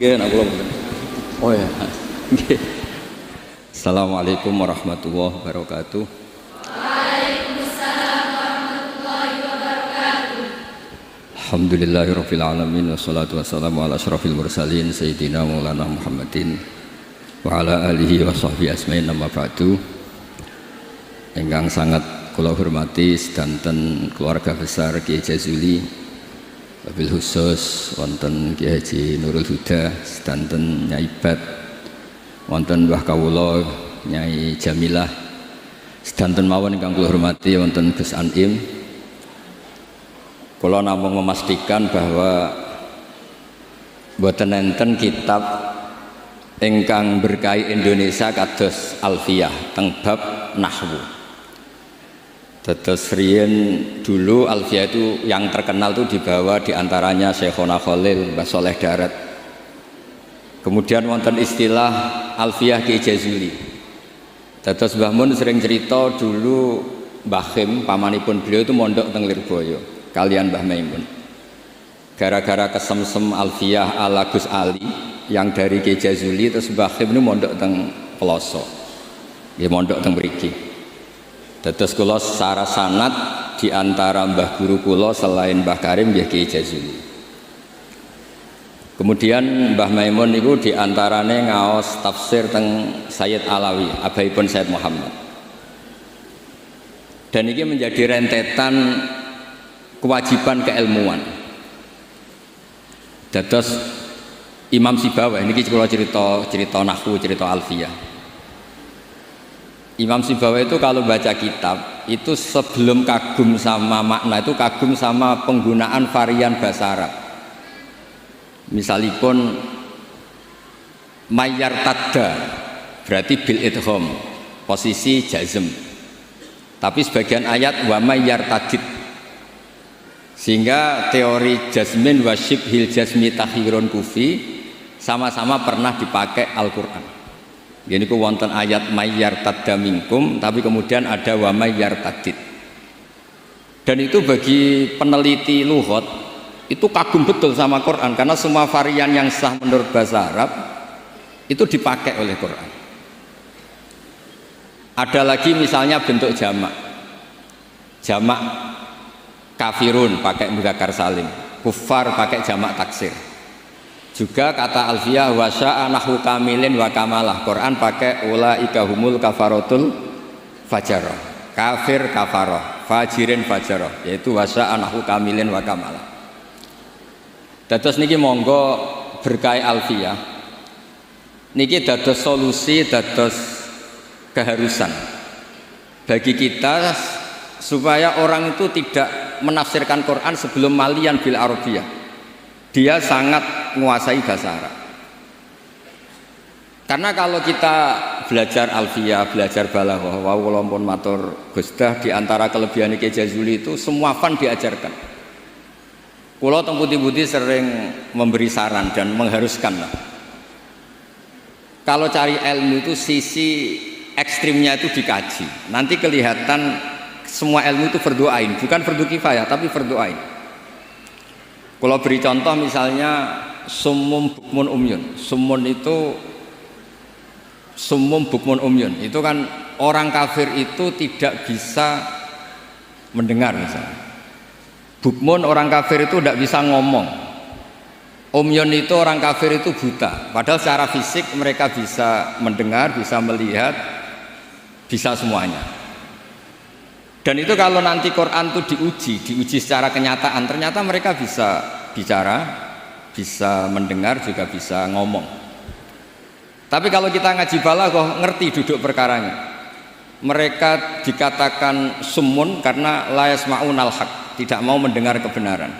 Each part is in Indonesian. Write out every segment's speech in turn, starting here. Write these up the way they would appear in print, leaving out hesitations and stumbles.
Nggih, nak kula mboten. Oh ya. Nggih. Assalamualaikum warahmatullahi wabarakatuh. Waalaikumsalam warahmatullahi wabarakatuh. Alhamdulillahirabbil alamin wassalatu wassalamu ala asyrafil mursalin sayyidina Maulana Muhammadin wa ala alihi wa sahbihi asmain amma ba'du. Ingkang sangat kula hormati sedanten keluarga besar Kiai Jazuli, wabil khusus wonten Kiai Haji Nurul Huda, sedanten Nyai Bat, wonten Mbah Kawula Nyai Jamilah, sedanten mawon ingkang kula hormati wonten Gus Anim. Kula namung memastikan bahwa boten enten kitab ingkang berkahi Indonesia kados Alfiyah teng bab nahwu. Terus riyen dulu Alfiyah itu yang terkenal itu dibawa diantaranya Syekhona Khalil, Mbah Soleh Darat. Kemudian wonten istilah Alfiyah Kiai Jazuli. Terus Mbah Mun sering cerita dulu Mbah Khim, pamanipun beliau itu mondok teng Lirboyo kalian Mbah Maimun. Gara-gara kesemsem Alfiyah ala Gus Ali yang dari Kiai Jazuli, terus Mbah Khim ini mondok teng Peloso. Dia mondok teng mriki. Dados kula secara sanad di antara mbah guru kula selain Mbah Karim nggih Kiai Jazuli. Kemudian Mbah Maimun niku di antarane ngaos tafsir teng Sayyid Alawi, abaipun Sayyid Muhammad. Dan ini menjadi rentetan kewajiban keilmuan. Dados Imam Sibawayh niki kula cerita nahwu, cerita Alfiyah. Imam Sibawayh itu kalau baca kitab itu sebelum kagum sama makna itu kagum sama penggunaan varian bahasa Arab. Misalipun mayyar tadda berarti bil idgham, posisi jazm. Tapi sebagian ayat wa mayyar tadid, sehingga teori jazmin wa syibhil jazmi takhirun kufi sama-sama pernah dipakai Al-Qur'an. Ini ku wonten ayat mayyar tadda minkum, tapi kemudian ada wa mayyar tadid. Dan itu bagi peneliti lughat itu kagum betul sama Quran, karena semua varian yang sah menurut bahasa Arab itu dipakai oleh Quran. Ada lagi misalnya bentuk jamak. Jamak kafirun pakai mudzakkar salim, kufar pakai jamak taksir. Juga kata Alfiyah wa sya'a nahwu kamilin wa kamalah, Quran pakai ulaika humul kafarotul fajarah, kafir kafaroh, fajirin fajaroh, yaitu wa sya'a nahwu kamilin wa kamalah. Dados niki monggo berkah Alfiyah niki dados solusi, dados keharusan bagi kita supaya orang itu tidak menafsirkan Quran sebelum malian bil arabiyah. Dia sangat menguasai bahasa Arab. Karena kalau kita belajar Alfiyah, belajar balaghah, wa kula pun matur Gusdah, di antara kelebihan Kiai Jazuli itu semua fan diajarkan. Kula teng putih-putih sering memberi saran dan mengharuskan lah. Kalau cari ilmu itu sisi ekstrimnya itu dikaji. Nanti kelihatan semua ilmu itu fardhu ain, bukan fardhu kifayah tapi fardhu ain. Kalau beri contoh misalnya summum bukmun umyun. Summun itu summum bukmun umyun. Itu kan orang kafir itu tidak bisa mendengar misalnya. Bukmun orang kafir itu tidak bisa ngomong. Umyun itu orang kafir itu buta. Padahal secara fisik mereka bisa mendengar, bisa melihat, bisa semuanya. Dan itu kalau nanti Quran itu diuji secara kenyataan, ternyata mereka bisa bicara, bisa mendengar, juga bisa ngomong. Tapi kalau kita ngaji balaghah, ngerti duduk perkaranya. Mereka dikatakan summun karena la yasma'unal haq, tidak mau mendengar kebenaran.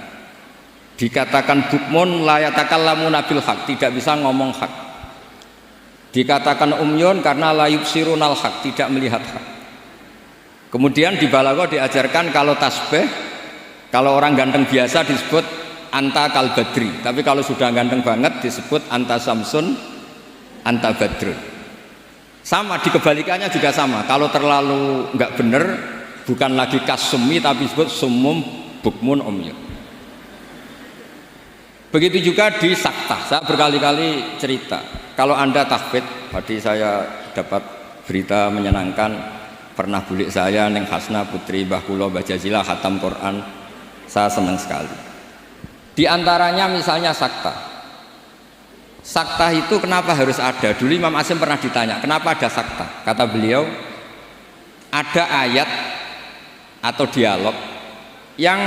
Dikatakan bukmun la yatakallamuna bil haq, tidak bisa ngomong hak. Dikatakan umyun karena la yubsirunal haq, tidak melihat hak. Kemudian di balaghah diajarkan kalau tasbih, kalau orang ganteng biasa disebut anta kal badri, tapi kalau sudah ganteng banget disebut anta samsun, anta badrun. Sama di kebalikannya juga sama. Kalau terlalu nggak bener, bukan lagi kasumi tapi disebut summum bukmun umyun. Begitu juga di sakta. Saya berkali-kali cerita. Kalau Anda tahfidz, tadi saya dapat berita menyenangkan, pernah bulik saya Neng Hasna putri Mbah kula Mbah Jazila khatam Quran. Saya senang sekali. Di antaranya misalnya sakta. Sakta itu kenapa harus ada? Dulu Imam Asy'im pernah ditanya, kenapa ada sakta? Kata beliau, ada ayat atau dialog yang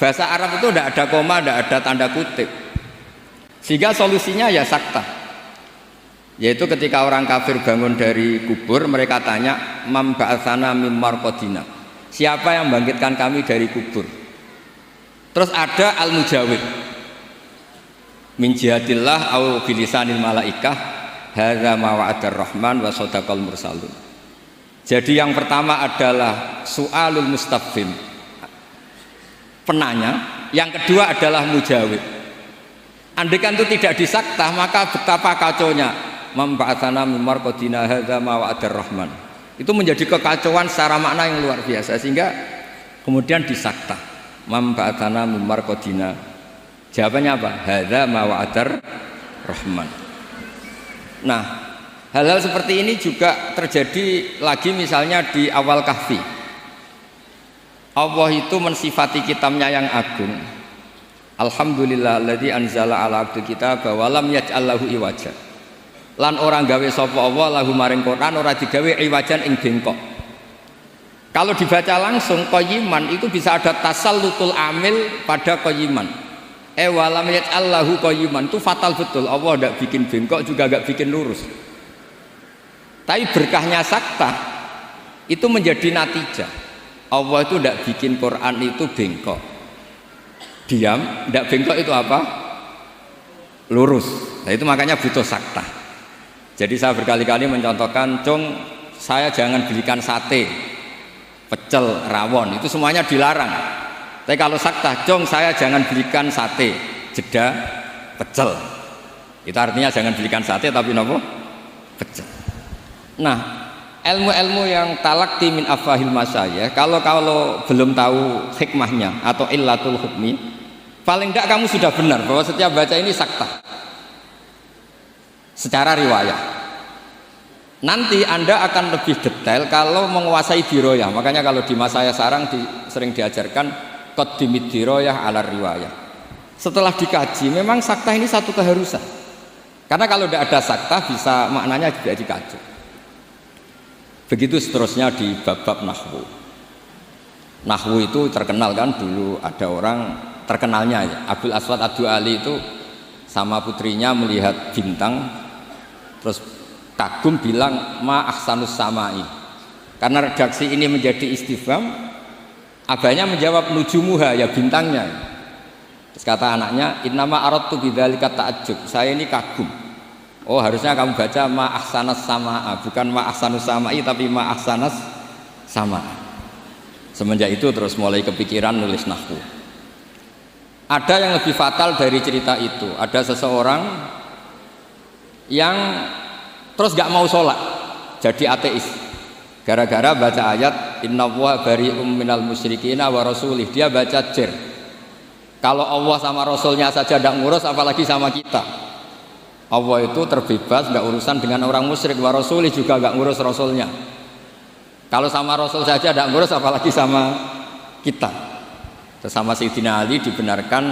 bahasa Arab itu tidak ada koma, tidak ada tanda kutip, sehingga solusinya ya sakta. Yaitu ketika orang kafir bangun dari kubur, mereka tanya, "Man ba'atsana mim marqadina?" Siapa yang membangkitkan kami dari kubur? Terus ada al-mujawib, min jihatillah au bilisanil malaikah, hadza ma wa'adar rahman wa shadaqal mursalun. Jadi yang pertama adalah su'alul mustafhim, penanya, yang kedua adalah mujawib. Andaikan itu tidak disakta, maka betapa kacaunya. Memba'atsana mim marqadina hadza ma wa'adar rahman. Itu menjadi kekacauan secara makna yang luar biasa, sehingga kemudian disakta. Memba'atsana mim marqadina. Jawabannya apa? Hadza ma wa'adar rahman. Nah, hal-hal seperti ini juga terjadi lagi misalnya di awal Kahfi. Allah itu mensifati kitabnya yang agung. Alhamdulillahilladzi anzala ala abdil kitaba wa lam yaj'al lahu iwaja. Lan orang gawe sapa Allah lahu maring Quran ora digawe iwajan ing bengkok. Kalau dibaca langsung qayyiman itu bisa ada tasallutul amil pada qayyiman. Wa lam yaj'al lahu qayyiman itu fatal betul. Allah tidak bikin bengkok juga enggak bikin lurus. Tapi berkahnya sakta itu menjadi natijah. Allah itu tidak bikin Quran itu bengkok, diam, tidak bengkok itu apa? Lurus. Nah itu makanya butuh sakta. Jadi saya berkali-kali mencontohkan, Cung, saya jangan belikan sate, pecel, rawon, itu semuanya dilarang. Tapi kalau sakta, Cung, saya jangan belikan sate, jeda, pecel. Itu artinya jangan belikan sate tapi nopo? Pecel. Nah, ilmu-ilmu yang talakti min afahil masyayikh, kalau belum tahu hikmahnya atau illatul hukmi, paling tidak kamu sudah benar bahwa setiap baca ini sakta secara riwayat. Nanti Anda akan lebih detail kalau menguasai diroyah. Makanya kalau di masa saya sarang sering diajarkan qaddimid diroyah ala riwayah. Setelah dikaji, memang sakta ini satu keharusan. Karena kalau tidak ada sakta bisa maknanya juga dikaji. Begitu seterusnya di bab-bab nahwu. Nahwu itu terkenal kan, dulu ada orang terkenalnya ya, Abdul Aswad Ad-Du'ali itu sama putrinya melihat bintang terus kagum bilang ma ahsanus samai. Karena redaksi ini menjadi istifham, abahnya menjawab nujumuha, ya bintangnya. Terus kata anaknya, innama aradtu bidzalika ta'ajjub, saya ini kagum. Oh harusnya kamu baca ma ahsanas samaa, bukan ma ahsanus samai tapi ma ahsanas samaa. Semenjak itu terus mulai kepikiran nulis nahwu. Ada yang lebih fatal dari cerita itu. Ada seseorang yang terus gak mau sholat, jadi ateis gara-gara baca ayat innallaha bari'um minal musyrikina wa rasulih. Dia baca jer, kalau Allah sama Rasulnya saja tidak ngurus apalagi sama kita. Allah itu terbebas, gak urusan dengan orang musyrik, wa rasulih juga gak ngurus Rasulnya. Kalau sama Rasul saja tidak ngurus apalagi sama kita. Terus sama Sayyidina Ali dibenarkan,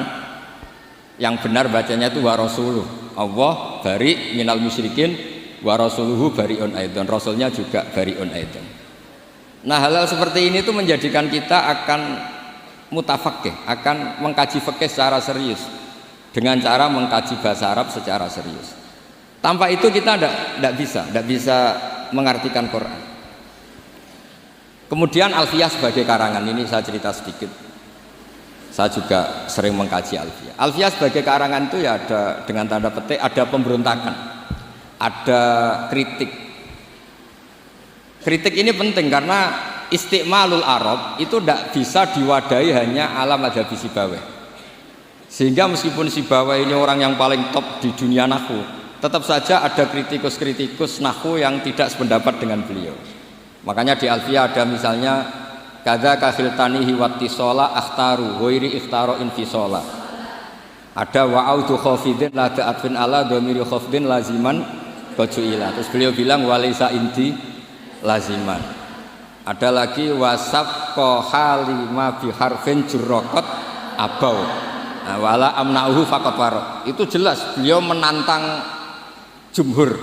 yang benar bacanya itu wa rasuluh, Allah bari minal musyrikin wa rasuluhu bari'un aidan, rasulnya juga bari'un aidan. Nah hal-hal seperti ini tuh menjadikan kita akan mutafaqih, akan mengkaji fikih secara serius dengan cara mengkaji bahasa Arab secara serius. Tanpa itu kita tidak bisa mengartikan Quran. Kemudian Alfiyah sebagai karangan, ini saya cerita sedikit. Saya juga sering mengkaji Alfiyah. Alfiyah sebagai karangan itu ya ada dengan tanda petik, ada pemberontakan, ada kritik. Kritik ini penting karena istiqmalul Arab itu tidak bisa diwadahi hanya ala madzhabi Sibawayh. Sehingga meskipun Sibawayh ini orang yang paling top di dunia nahwu, tetap saja ada kritikus-kritikus nahwu yang tidak sependapat dengan beliau. Makanya di Alfiyah ada misalnya kadza kahiltanihi wattisola akhtaru ghairi ikhtaro infisola. Ada wa'audu khafidin la ta'atfin ala dhamiri khafidin laziman qajuila. Terus beliau bilang walisa inti laziman. Ada lagi wasaf halima bi harfin jurraqat abau. Nah, wala amna'uhu faqat warok. Itu jelas beliau menantang jumhur.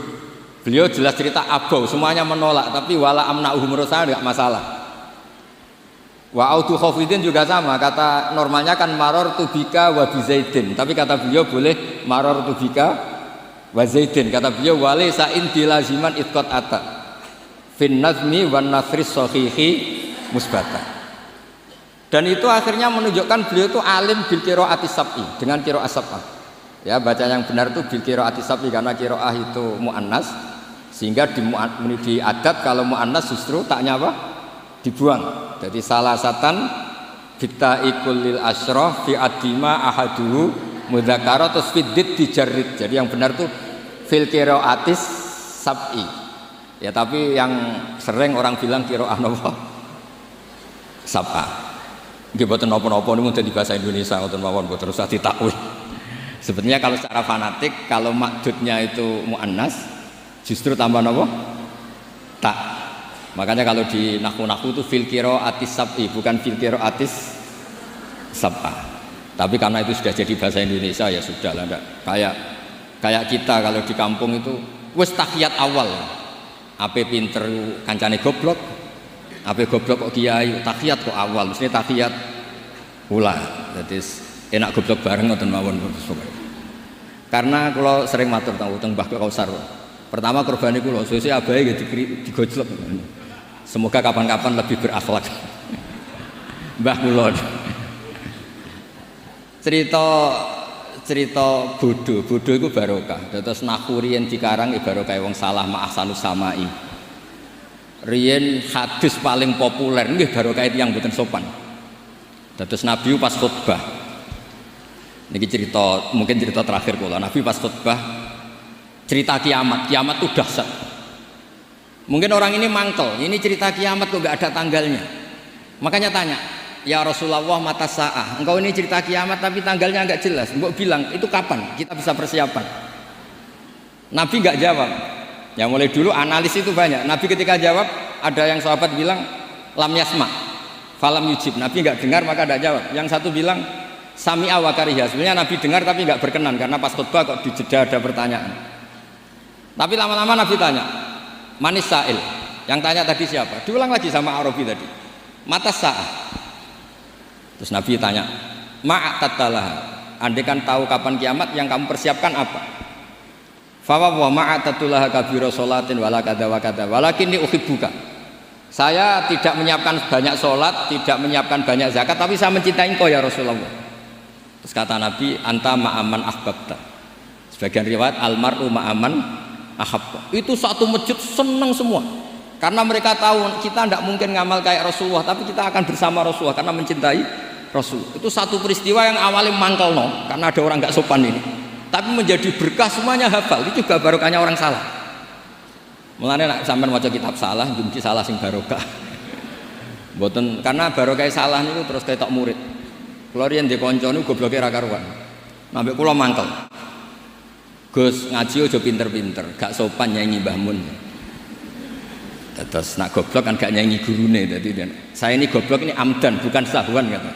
Beliau jelas cerita abau, semuanya menolak, tapi wala amna'uhu menurut saya enggak masalah. Wa autu khafidin juga sama, kata normalnya kan maror tubika wa bizaidin, tapi kata beliau boleh maror tubika wa zaidin. Kata beliau walaysa inti laziman itqat ata fin nazmi wan nasri sahihi musbata. Dan itu akhirnya menunjukkan beliau itu alim bil qiraati sab'i, dengan qiraat sab'ah. Ya, baca yang benar itu bil qiraati sab'i karena qiraah itu muannas, sehingga di adat kalau muannas justru taknya apa? Dibuang. Jadi salasatan bittaikul lil asyraf fi adima ahaduhu mudzakkara terus fiddit dijarrid. Jadi yang benar tuh fil qiraatis sab'i. Ya, tapi yang sering orang bilang qiraah napa? Sab'ah. Nggih boten napa-napa niku dadi bahasa Indonesia ngoten mawon boten usah ditakwil. Sebenarnya kalau secara fanatik kalau makdudnya itu muannas justru tambah napa? Tak. Makanya kalau di nahwu itu fil qiraatis sab'i bukan fil qiraatis sab'ah. Tapi karena itu sudah jadi bahasa Indonesia ya sudah lah, enggak kayak kita kalau di kampung itu wis tahiyat awal. Ape pinter kancane goblok. Ape goblok kok kiai tahiyat kok awal, mesti tahiyat ula. Jadi enak goblok bareng ngoten mawon. Karena kalau sering matur teng Mbah Kausar. Pertama korban iku lho, sesuk abahe nggih digojlok. Semoga kapan-kapan lebih berakhlak. Mbah kula. Cerita bodoh itu barokah. Terus nahwu riyen dikarang barokah wong salah ma ahsanus samai. Riyen hadis paling populer nggih barokah yang mboten sopan. Terus Nabi pas khutbah. Niki cerita, mungkin cerita terakhir kula. Nabi pas khutbah cerita kiamat itu dahsyat. Mungkin orang ini mangkel, ini cerita kiamat kok gak ada tanggalnya. Makanya tanya, ya Rasulullah mata sa'ah, engkau ini cerita kiamat tapi tanggalnya gak jelas, engkau bilang itu kapan kita bisa persiapan. Nabi gak jawab. Ya mulai dulu analis itu banyak. Nabi ketika jawab, ada yang sahabat bilang lam yasma, falam yujib. Nabi gak dengar maka gak jawab. Yang satu bilang sami'a wa kariha. Sebenarnya Nabi dengar tapi gak berkenan karena pas khutbah kok di jeda ada pertanyaan. Tapi lama-lama Nabi tanya, manis sa'il, yang tanya tadi siapa? Diulang lagi sama Arabi tadi, mata sa'ah. Terus Nabi tanya, ma'atatalah, andai kan tahu kapan kiamat yang kamu persiapkan apa? Fawa wa ma'atatulah kabiro sholatin wala kada wa kada walakinni uhibbuka. Saya tidak menyiapkan banyak sholat, tidak menyiapkan banyak zakat, tapi saya mencintai engkau ya Rasulullah. Terus kata Nabi, anta ma'aman ahbabta. Sebagian riwayat almar'u ma'aman ahab. Itu satu masjid senang semua karena mereka tahu kita tidak mungkin ngamal kayak Rasulullah, tapi kita akan bersama Rasulullah karena mencintai Rasul. Itu satu peristiwa yang awalnya mangkel karena ada orang nggak sopan ini, tapi menjadi berkah, semuanya hafal. Itu juga barokahnya orang salah. Mulane nek sampean maca kitab salah mungkin salah sing barokah. Mboten, karena barokah salah niku terus ketok murid. Kula riyen ndek kanca niku gobloke ra karuan. Nambah kula mangkel. Gus ngaji aja pinter-pinter, gak sopan nyanyi Mbah Mun. Terus nak goblok kan gak nyanyi gurune. Jadi saya ini goblok ini amdan bukan sahwan kata.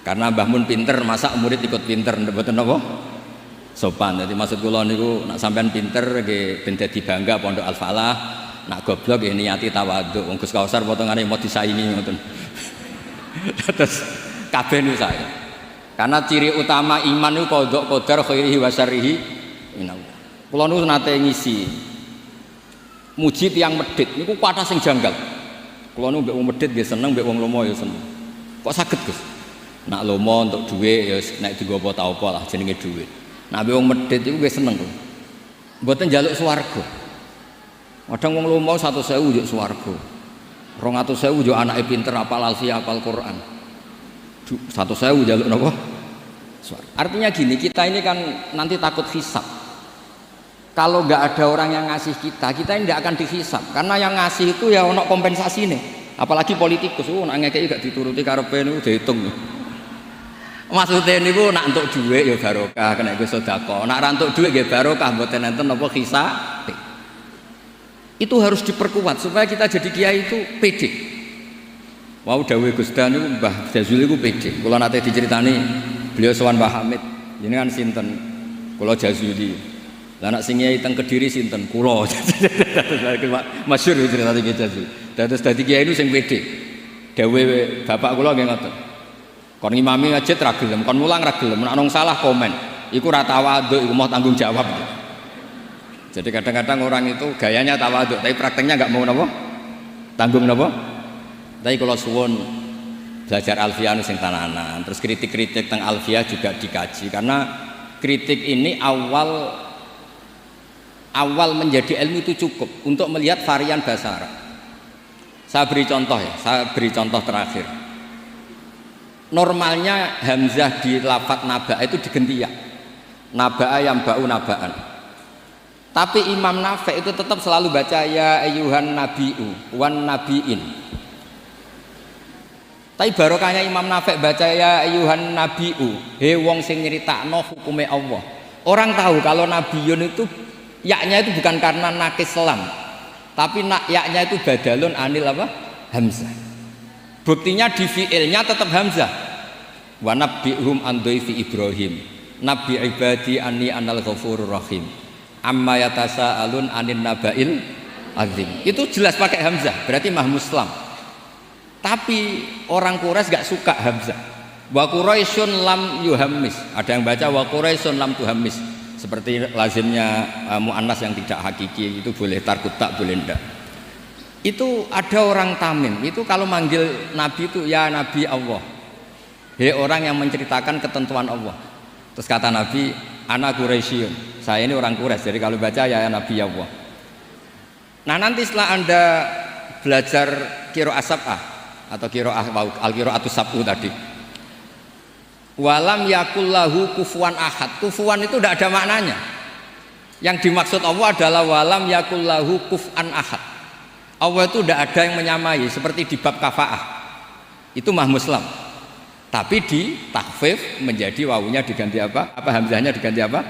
Karena Mbah Mun pinter, masa murid ikut pinter, mboten napa? Sopan. Jadi maksud kula niku nak sampean pinter nggih ben dadi bangga Pondok Al Falah, nak goblok nggih niati tawadhu. Wong Gus Kausar potongane mau disaingi ngoten. Terus kabeh niku saya. Karena ciri utama iman itu qadha qadar khairihi wa syarrihi minallah. Kula niku nate ngisi muji tiyang medhit niku kathah sing janggal. Kula niku mbek wong medhit nggih seneng, mbek wong lomo ya seneng. Kok saged, Gus? Nak lomo untuk dhuwit ya nek dienggo apa ta apa lah jenenge dhuwit. Nak mbek wong medhit iku nggih seneng kok. Mboten njaluk swarga. Kadang wong lomo 100.000 njuk swarga. 200.000 njuk anake pinter apal alfiah apal Quran. 100.000 njaluk napa? Artinya gini, kita ini kan nanti takut hisab. Kalau nggak ada orang yang ngasih kita ini nggak akan dihisab. Karena yang ngasih itu ya ono kompensasi nih. Apalagi politikus, nak ngekei gak dituruti karepe niku dihitung. Maksudnya niku nak entuk dhuwit ya barokah, kena nggo sedekah. Nak ra entuk dhuwit nggih barokah, mboten enten napa hisab. Itu harus diperkuat supaya kita jadi kiai itu pede. Mau dawuh Gus Dan niku Mbah Jazuli iku pede. Kula nate diceritani beliau sowan Mbah Hamid, jenengan sinten? Kula Jazuli. Lah nak sing kiai teng Kediri sinten? Kula. Masyhur cerita iki Jazuli. Dados dadi kiai itu sing pede. Dawuh bapak kula nggih ngoten. Kon ngimami masjid ra gelem, kon mulang ra gelem, nek ana salah komen. Iku ra tawaduk, iku mau tanggung jawab. Jadi kadang-kadang orang itu gayanya tawaduk, tapi prakteknya enggak mau napa? Tanggung napa? Tapi kalau suwun belajar alfiah sing tananan, terus kritik-kritik tentang alfiah juga dikaji karena kritik ini awal menjadi ilmu itu cukup untuk melihat varian bahasa Arab. Saya beri contoh terakhir. Normalnya hamzah di lafadz naba'a itu diganti ya. Naba'a yang ba'u naba'an. Tapi Imam Nafi' itu tetap selalu baca ya ayyuhan nabi'u wan nabi'in. Tapi barokahnya Imam Nafi' baca ya ayyuhan nabi'u, he wong sing nyeritakno hukume Allah. Orang tahu kalau nabiyun itu yaknya itu bukan karena nakis selam, tapi yaknya itu badalun anil apa? Hamzah. Buktinya di fi'ilnya tetap hamzah. Wa nabbi'hum an dhaifi Ibrahim. Nabi ibadi anni anal ghafurur rahim. Amma yatasaalun anin naba'il azim. Itu jelas pakai hamzah, berarti mah muslam. Tapi orang Quraisy gak suka hamzah. Wa Quraisyun lam yuhammis. Ada yang baca wa Quraisyun lam tuhammis. Seperti lazimnya muannas yang tidak hakiki, itu boleh tarkut tak boleh ndak. Itu ada orang Tamim itu kalau manggil Nabi itu ya Nabi Allah, he orang yang menceritakan ketentuan Allah. Terus kata Nabi ana Quraisyun, saya ini orang Quraisy, jadi kalau baca ya Nabi Allah. Nah nanti setelah anda belajar qiraah sab'ah atau qiraah al-qiraatus sab'u tadi, walam yakullahu kufuwan ahad, kufuwan itu tidak ada maknanya. Yang dimaksud Allah adalah walam yakullahu kuf'an ahad. Allah itu tidak ada yang menyamai seperti di bab kafaah itu mah muslam, tapi di takhfif menjadi wawunya diganti apa hamzahnya diganti apa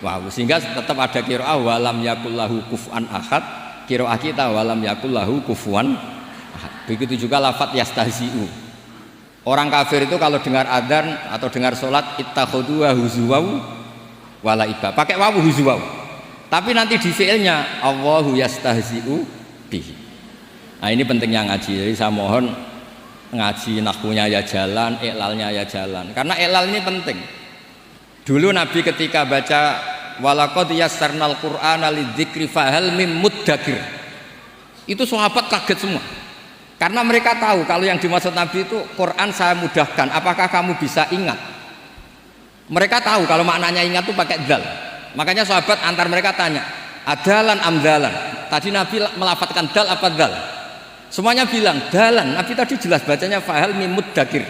wawu, sehingga tetap ada qiraah walam yakullahu kufuwan ahad, qiraah kita walam yakullahu kufuwan ahad. Begitu juga lafadz yastahzi'u. Orang kafir itu kalau dengar adzan atau dengar sholat ittakhadhu huzuwaw wala iba, pakai wawu huzuwaw, tapi nanti di fi'ilnya Allahu yastahzi'u bihi. Nah ini pentingnya ngaji, jadi saya mohon ngaji nahwunya ya jalan, iklalnya ya jalan, karena iklal ini penting. Dulu Nabi ketika baca walaqad yassarnal qur'ana lidzikri fahal mim muddakir, itu sahabat kaget semua, karena mereka tahu kalau yang dimaksud Nabi itu Quran saya mudahkan, apakah kamu bisa ingat? Mereka tahu kalau maknanya ingat itu pakai dzal, makanya sahabat antar mereka tanya adalan amdalan, tadi Nabi melafadzkan dal apa dzal? Semuanya bilang dalan. Nabi tadi jelas bacanya fahal mimud dakir.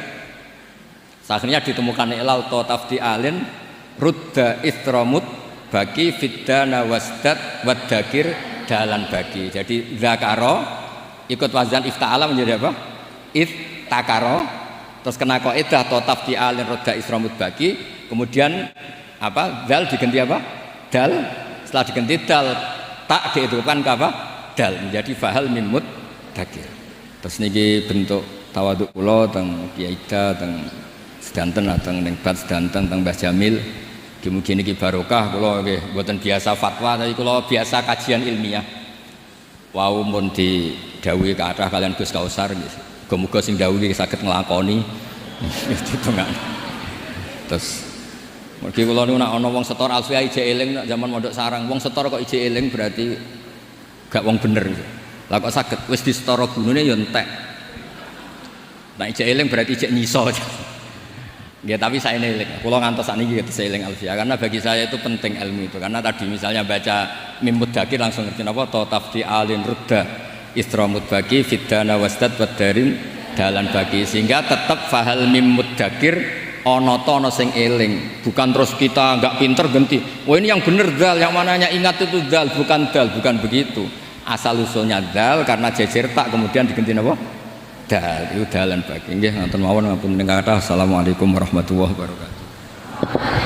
Akhirnya ditemukan ilau to tafdi alin rudda istramut bagi fiddana wasdat wadakir dalan bagi. Jadi zakaro ikut wazan ifta'ala menjadi apa? Iftakaro. Terus kena kaidah to tafdi alin rudda istramut bagi. Kemudian apa? Dal diganti apa? Dal. Setelah diganti dal tak dihidupkan ke apa? Dal menjadi fahal mimud dakir. Terus niki bentuk tawaduk kula teng Kiai Ida teng sedanten teng ning bat sedanten teng Mbah Jamil. Mugi niki barokah kula nggih mboten biasa fatwa tapi kula biasa kajian ilmiah. Wau mun didhawuhi kathah kalian Gus Kausar nggih. Muga-muga sing dawuhi saged nglakoni. Terus mergi kula niku nek ana wong setor alfiah ije eling nek zaman mondok sarang, wong setor kok ije eling berarti gak wong bener. Lah kok saged wis disetara gunune ya entek. Nek ijek eling berarti ijek nyiso. Ya tapi saya eling. Kula ngantos sakniki ketes eling alfiah karena bagi saya itu penting ilmu itu. Karena tadi misalnya baca mim mudakir langsung ngerti napa ta tafti alin rudda istramut bagi fiddana wasdad wadarin dalan bagi, sehingga tetap fahal mim mudakir ana ta ana sing eling. Bukan terus kita enggak pinter ganti. Oh ini yang bener dal, yang mananya ingat itu dal, bukan begitu. Asal usulnya dal karena jejer tak kemudian diganti apa? dalan bagi nggih ngoten mawon ngapunten kata. Assalamualaikum warahmatullahi wabarakatuh.